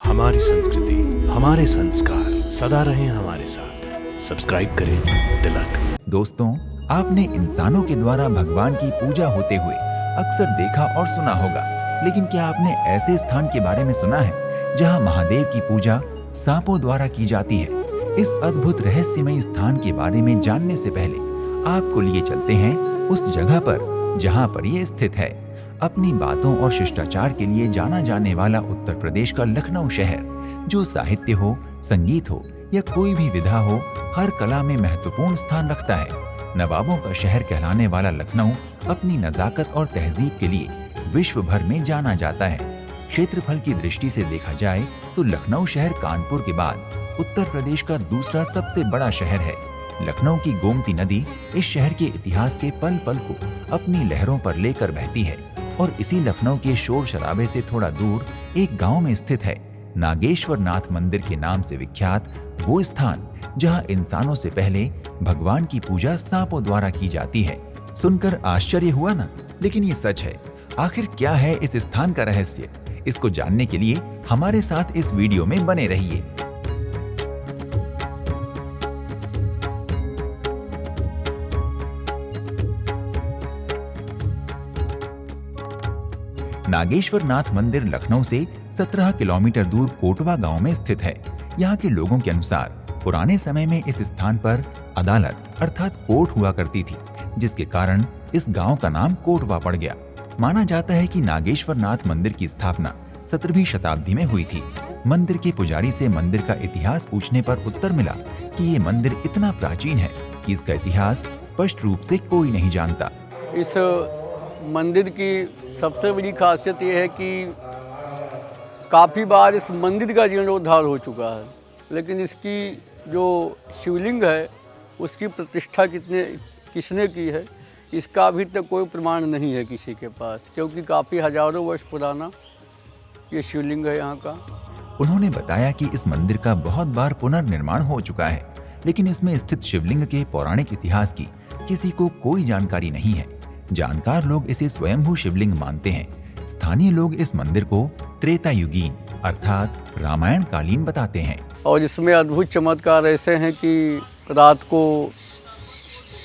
हमारी संस्कृति, हमारे संस्कार सदा रहें हमारे साथ। सब्सक्राइब करें तिलक। दोस्तों, आपने इंसानों के द्वारा भगवान की पूजा होते हुए अक्सर देखा और सुना होगा, लेकिन क्या आपने ऐसे स्थान के बारे में सुना है जहां महादेव की पूजा सांपों द्वारा की जाती है? इस अद्भुत रहस्यमय स्थान के बारे में जानने से पहले आपको लिए चलते हैं उस जगह पर जहां पर ये स्थित है। अपनी बातों और शिष्टाचार के लिए जाना जाने वाला उत्तर प्रदेश का लखनऊ शहर, जो साहित्य हो, संगीत हो या कोई भी विधा हो, हर कला में महत्वपूर्ण स्थान रखता है। नवाबों का शहर कहलाने वाला लखनऊ अपनी नजाकत और तहजीब के लिए विश्व भर में जाना जाता है। क्षेत्रफल की दृष्टि से देखा जाए तो लखनऊ शहर कानपुर के बाद उत्तर प्रदेश का दूसरा सबसे बड़ा शहर है। लखनऊ की गोमती नदी इस शहर के इतिहास के पल पल को अपनी लहरों पर लेकर बहती है और इसी लखनऊ के शोर शराबे से थोड़ा दूर एक गांव में स्थित है नागेश्वर नाथ मंदिर के नाम से विख्यात वो स्थान जहां इंसानों से पहले भगवान की पूजा सांपों द्वारा की जाती है। सुनकर आश्चर्य हुआ ना? लेकिन ये सच है। आखिर क्या है इस स्थान का रहस्य? इसको जानने के लिए हमारे साथ इस वीडियो में बने रहिए। नागेश्वर नाथ मंदिर लखनऊ से 17 किलोमीटर दूर कोटवा गांव में स्थित है। यहाँ के लोगों के अनुसार पुराने समय में इस स्थान पर अदालत अर्थात कोर्ट हुआ करती थी, जिसके कारण इस गांव का नाम कोटवा पड़ गया। माना जाता है कि नागेश्वर नाथ मंदिर की स्थापना 17वीं शताब्दी में हुई थी। मंदिर के पुजारी से मंदिर का इतिहास पूछने पर उत्तर मिला कि ये मंदिर इतना प्राचीन है कि इसका इतिहास स्पष्ट रूप से कोई नहीं जानता। इस मंदिर की सबसे बड़ी खासियत ये है कि काफ़ी बार इस मंदिर का जीर्णोद्धार हो चुका है, लेकिन इसकी जो शिवलिंग है उसकी प्रतिष्ठा किसने की है इसका अभी तक कोई प्रमाण नहीं है किसी के पास, क्योंकि काफ़ी हजारों वर्ष पुराना ये शिवलिंग है यहाँ का। उन्होंने बताया कि इस मंदिर का बहुत बार पुनर्निर्माण हो चुका है, लेकिन इसमें स्थित शिवलिंग के पौराणिक इतिहास की किसी को कोई जानकारी नहीं है। जानकार लोग इसे स्वयंभू शिवलिंग मानते हैं। स्थानीय लोग इस मंदिर को त्रेता युगीन अर्थात रामायण कालीन बताते हैं। और इसमें अद्भुत चमत्कार ऐसे हैं कि रात को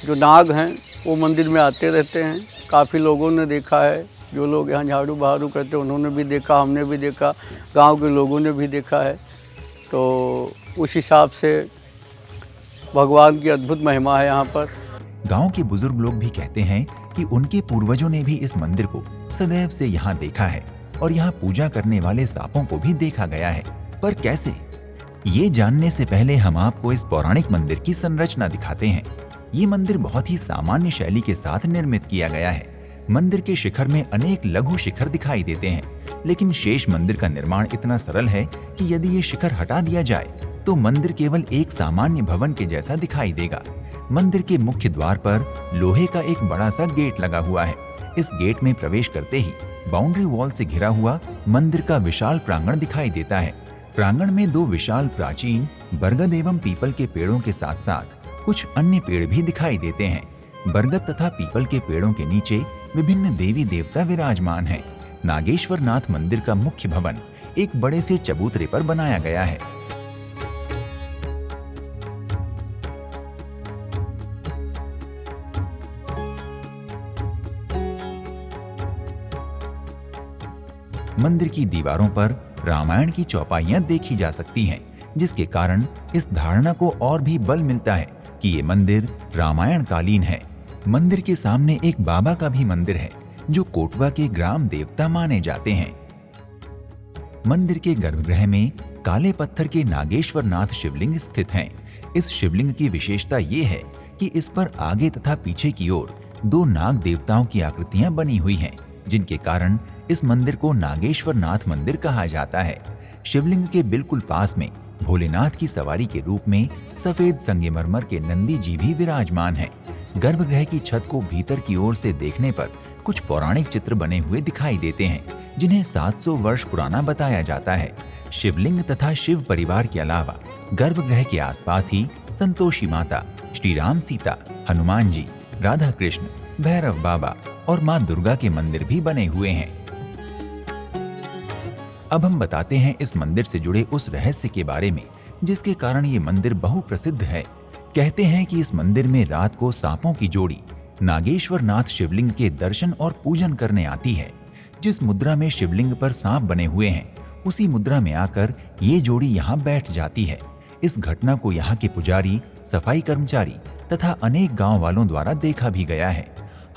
जो नाग हैं वो मंदिर में आते रहते हैं। काफ़ी लोगों ने देखा है, जो लोग यहाँ झाड़ू बहारू करते हैं उन्होंने भी देखा, हमने भी देखा, गांव के लोगों ने भी देखा है। तो उस हिसाब से भगवान की अद्भुत महिमा है यहाँ पर। गांव के बुजुर्ग लोग भी कहते हैं कि उनके पूर्वजों ने भी इस मंदिर को सदैव से यहाँ देखा है और यहाँ पूजा करने वाले सांपों को भी देखा गया है। पर कैसे? ये जानने से पहले हम आपको इस पौराणिक मंदिर की संरचना दिखाते हैं। ये मंदिर बहुत ही सामान्य शैली के साथ निर्मित किया गया है। मंदिर के शिखर में अनेक लघु शिखर दिखाई देते हैं, लेकिन शेष मंदिर का निर्माण इतना सरल है कि यदि ये शिखर हटा दिया जाए तो मंदिर केवल एक सामान्य भवन के जैसा दिखाई देगा। मंदिर के मुख्य द्वार पर लोहे का एक बड़ा सा गेट लगा हुआ है। इस गेट में प्रवेश करते ही बाउंड्री वॉल से घिरा हुआ मंदिर का विशाल प्रांगण दिखाई देता है। प्रांगण में दो विशाल प्राचीन बरगद एवं पीपल के पेड़ों के साथ साथ कुछ अन्य पेड़ भी दिखाई देते हैं। बरगद तथा पीपल के पेड़ों के नीचे विभिन्न देवी देवता विराजमान हैं। नागेश्वर नाथ मंदिर का मुख्य भवन एक बड़े से चबूतरे पर बनाया गया है। मंदिर की दीवारों पर रामायण की चौपाइयां देखी जा सकती हैं, जिसके कारण इस धारणा को और भी बल मिलता है कि ये मंदिर रामायण कालीन है। मंदिर के सामने एक बाबा का भी मंदिर है, जो कोटवा के ग्राम देवता माने जाते हैं। मंदिर के गर्भगृह में काले पत्थर के नागेश्वर नाथ शिवलिंग स्थित हैं। इस शिवलिंग की विशेषता ये है कि इस पर आगे तथा पीछे की ओर दो नाग देवताओं की आकृतियां बनी हुई हैं, जिनके कारण इस मंदिर को नागेश्वर नाथ मंदिर कहा जाता है। शिवलिंग के बिल्कुल पास में भोलेनाथ की सवारी के रूप में सफेद संगमरमर के नंदी जी भी विराजमान हैं। गर्भगृह की छत को भीतर की ओर से देखने पर कुछ पौराणिक चित्र बने हुए दिखाई देते हैं, जिन्हें 700 वर्ष पुराना बताया जाता है। शिवलिंग तथा शिव परिवार के अलावा गर्भगृह के आसपास ही संतोषी माता, श्री राम सीता, हनुमान जी, राधा कृष्ण, भैरव बाबा और मां दुर्गा के मंदिर भी बने हुए हैं। अब हम बताते हैं इस मंदिर से जुड़े उस रहस्य के बारे में जिसके कारण ये मंदिर बहुप्रसिद्ध है। कहते हैं कि इस मंदिर में रात को सांपों की जोड़ी नागेश्वर नाथ शिवलिंग के दर्शन और पूजन करने आती है। जिस मुद्रा में शिवलिंग पर सांप बने हुए हैं उसी मुद्रा में आकर ये जोड़ी यहाँ बैठ जाती है। इस घटना को यहाँ के पुजारी, सफाई कर्मचारी तथा अनेक गांव वालों द्वारा देखा भी गया है।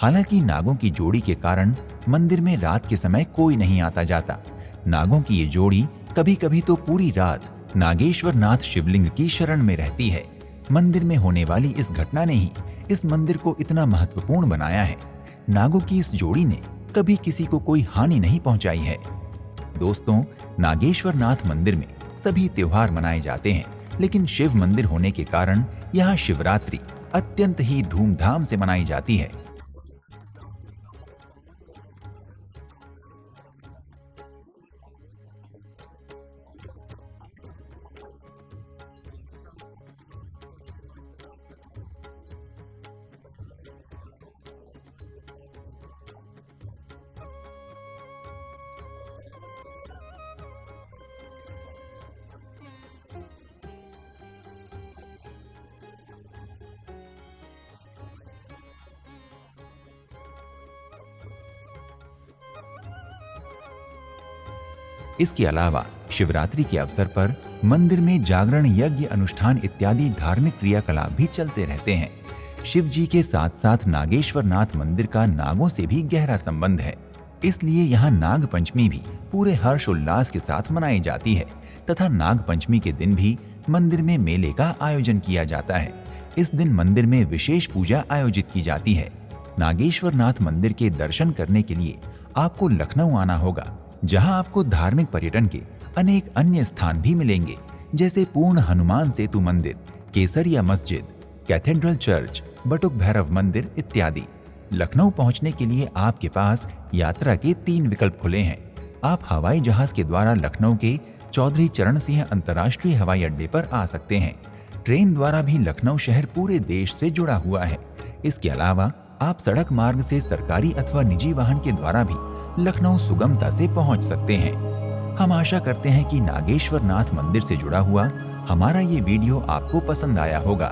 हालांकि नागों की जोड़ी के कारण मंदिर में रात के समय कोई नहीं आता जाता। नागों की ये जोड़ी कभी कभी तो पूरी रात नागेश्वर नाथ शिवलिंग की शरण में रहती है। मंदिर में होने वाली इस घटना ने ही इस मंदिर को इतना महत्वपूर्ण बनाया है। नागों की इस जोड़ी ने कभी किसी को कोई हानि नहीं पहुंचाई है। दोस्तों, नागेश्वर नाथ मंदिर में सभी त्योहार मनाए जाते हैं, लेकिन शिव मंदिर होने के कारण यहाँ शिवरात्रि अत्यंत ही धूमधाम से मनाई जाती है। इसके अलावा शिवरात्रि के अवसर पर मंदिर में जागरण, यज्ञ, अनुष्ठान इत्यादि धार्मिक क्रियाकलाप भी चलते रहते हैं। शिव जी के साथ साथ नागेश्वर नाथ मंदिर का नागों से भी गहरा संबंध है, इसलिए यहाँ नाग पंचमी भी पूरे हर्ष उल्लास के साथ मनाई जाती है तथा नाग पंचमी के दिन भी मंदिर में मेले का आयोजन किया जाता है। इस दिन मंदिर में विशेष पूजा आयोजित की जाती है। नागेश्वर नाथ मंदिर के दर्शन करने के लिए आपको लखनऊ आना होगा, जहां आपको धार्मिक पर्यटन के अनेक अन्य स्थान भी मिलेंगे, जैसे पूर्ण हनुमान सेतु मंदिर, केसरिया मस्जिद, कैथेड्रल चर्च, बटुक भैरव मंदिर इत्यादि। लखनऊ पहुंचने के लिए आपके पास यात्रा के 3 विकल्प खुले हैं। आप हवाई जहाज के द्वारा लखनऊ के चौधरी चरण सिंह अंतर्राष्ट्रीय हवाई अड्डे पर आ सकते हैं। ट्रेन द्वारा भी लखनऊ शहर पूरे देश से जुड़ा हुआ है। इसके अलावा आप सड़क मार्ग से सरकारी अथवा निजी वाहन के द्वारा भी लखनऊ सुगमता से पहुंच सकते हैं। हम आशा करते हैं कि नागेश्वर नाथ मंदिर से जुड़ा हुआ हमारा ये वीडियो आपको पसंद आया होगा।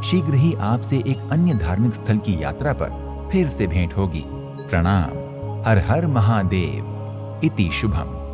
शीघ्र ही आपसे एक अन्य धार्मिक स्थल की यात्रा पर फिर से भेंट होगी। प्रणाम। हर हर महादेव। इति शुभम।